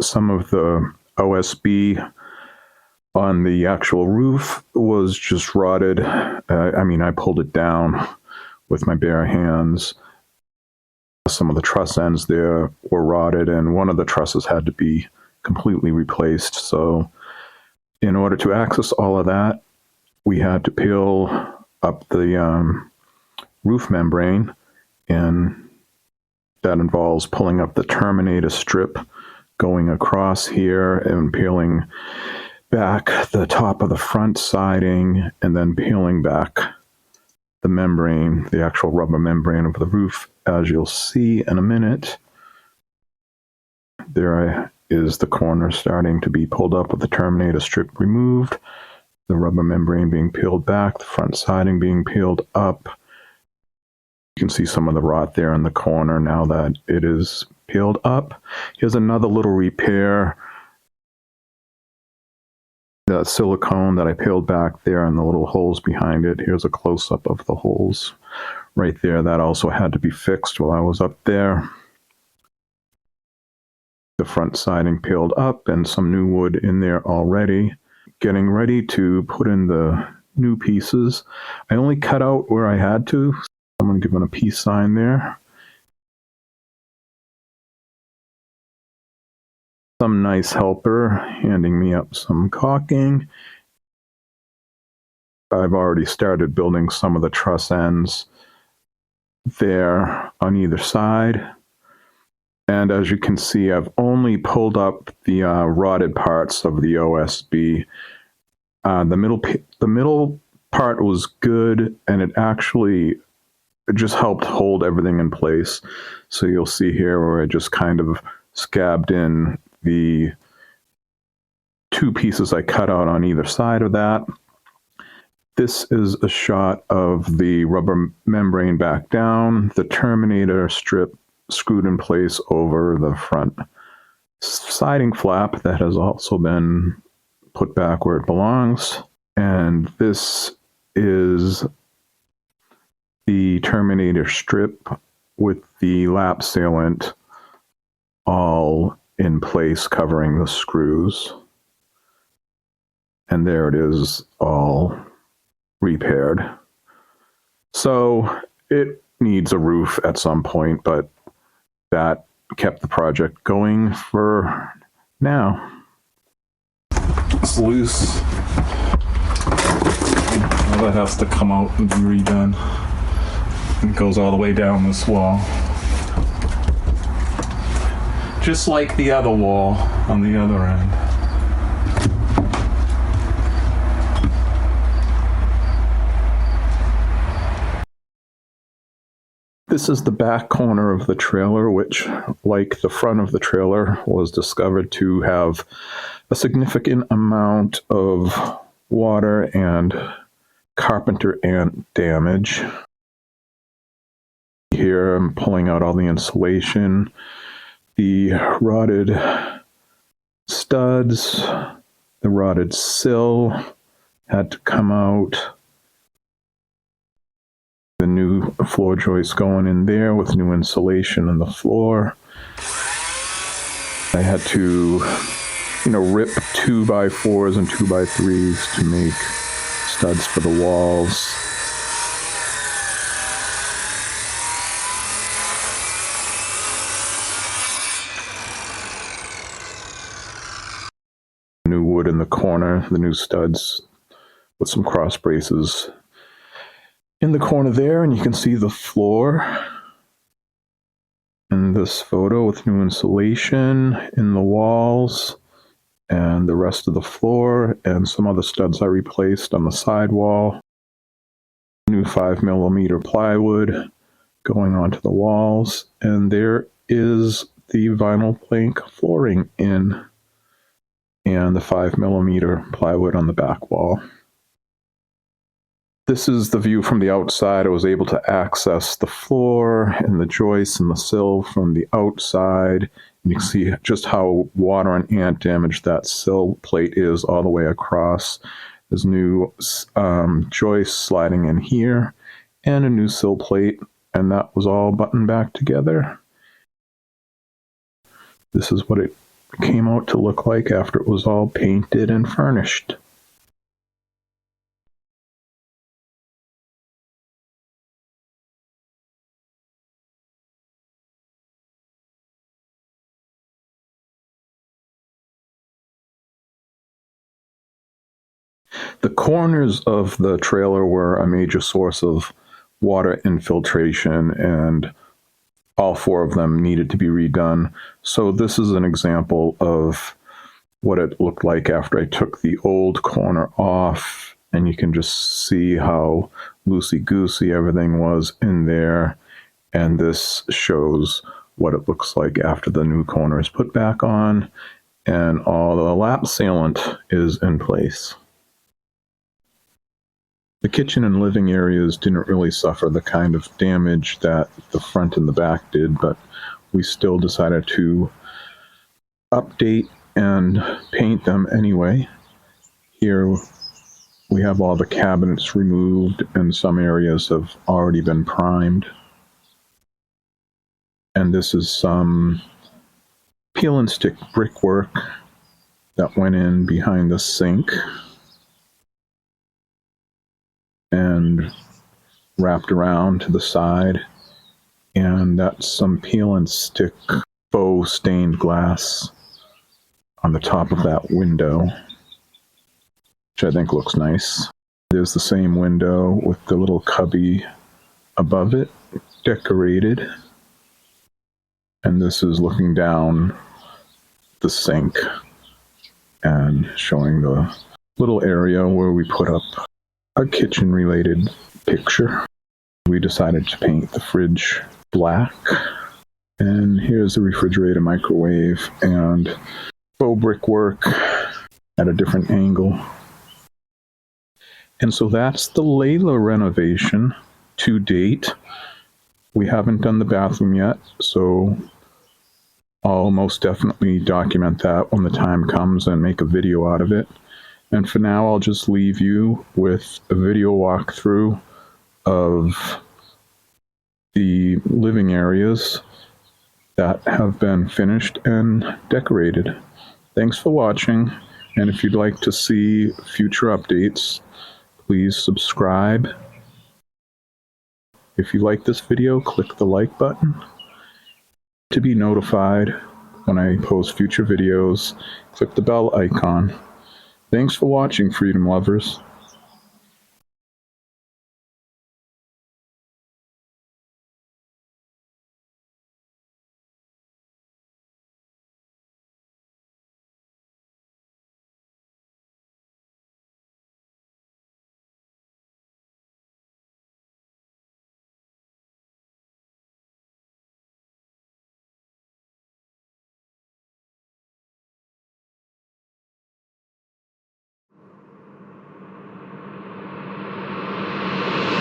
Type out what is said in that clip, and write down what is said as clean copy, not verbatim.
some of the OSB on the actual roof was just rotted. I pulled it down with my bare hands. Some of the truss ends there were rotted, and one of the trusses had to be completely replaced. So in order to access all of that, we had to peel up the roof membrane, and that involves pulling up the terminator strip, going across here and peeling back the top of the front siding, and then peeling back the membrane, the actual rubber membrane of the roof. As you'll see in a minute, there is the corner starting to be pulled up with the terminator strip removed, the rubber membrane being peeled back, the front siding being peeled up. You can see some of the rot there in the corner now that it is peeled up. Here's another little repair. The silicone that I peeled back there and the little holes behind it. Here's a close-up of the holes right there. That also had to be fixed while I was up there. The front siding peeled up and some new wood in there already. Getting ready to put in the new pieces. I only cut out where I had to. Someone giving a peace sign there. Some nice helper handing me up some caulking. I've already started building some of the truss ends there on either side. And as you can see, I've only pulled up the rotted parts of the OSB. The middle part was good, and it just helped hold everything in place. So you'll see here where I just kind of scabbed in the two pieces I cut out on either side of that. This is a shot of the rubber membrane back down, the terminator strip screwed in place over the front siding flap that has also been put back where it belongs. And this is the terminator strip with the lap sealant all in place covering the screws. And there it is, all repaired. So it needs a roof at some point, but that kept the project going for now. It's loose. Well, that has to come out and be redone. It goes all the way down this wall. Just like the other wall on the other end. This is the back corner of the trailer, which, like the front of the trailer, was discovered to have a significant amount of water and carpenter ant damage. Here I'm pulling out all the insulation. The rotted studs, the rotted sill had to come out. The new floor joist going in there with new insulation in the floor. I had to, rip 2x4s and 2x3s to make studs for the walls. New wood in the corner, the new studs with some cross braces in the corner there, and you can see the floor in this photo with new insulation in the walls and the rest of the floor, and some other studs I replaced on the side wall. New 5mm plywood going onto the walls, and there is the vinyl plank flooring in, and the 5mm plywood on the back wall. This is the view from the outside. I was able to access the floor and the joists and the sill from the outside. And you can see just how water and ant damaged that sill plate is all the way across. There's new joists sliding in here and a new sill plate, and that was all buttoned back together. This is what it came out to look like after it was all painted and furnished. The corners of the trailer were a major source of water infiltration, and all four of them needed to be redone. So this is an example of what it looked like after I took the old corner off, and you can just see how loosey-goosey everything was in there. And this shows what it looks like after the new corner is put back on and all the lap sealant is in place. The kitchen and living areas didn't really suffer the kind of damage that the front and the back did, but we still decided to update and paint them anyway. Here we have all the cabinets removed and some areas have already been primed. And this is some peel and stick brickwork that went in behind the sink and wrapped around to the side. And that's some peel and stick faux stained glass on the top of that window, which I think looks nice. There's the same window with the little cubby above it, decorated. And this is looking down the sink and showing the little area where we put up a kitchen-related picture. We decided to paint the fridge black. And here's the refrigerator, microwave, and faux brickwork at a different angle. And so that's the Layla renovation to date. We haven't done the bathroom yet, so I'll most definitely document that when the time comes and make a video out of it. And for now, I'll just leave you with a video walkthrough of the living areas that have been finished and decorated. Thanks for watching, and if you'd like to see future updates, please subscribe. If you like this video, click the like button to be notified when I post future videos. Click the bell icon. Thanks for watching, freedom lovers.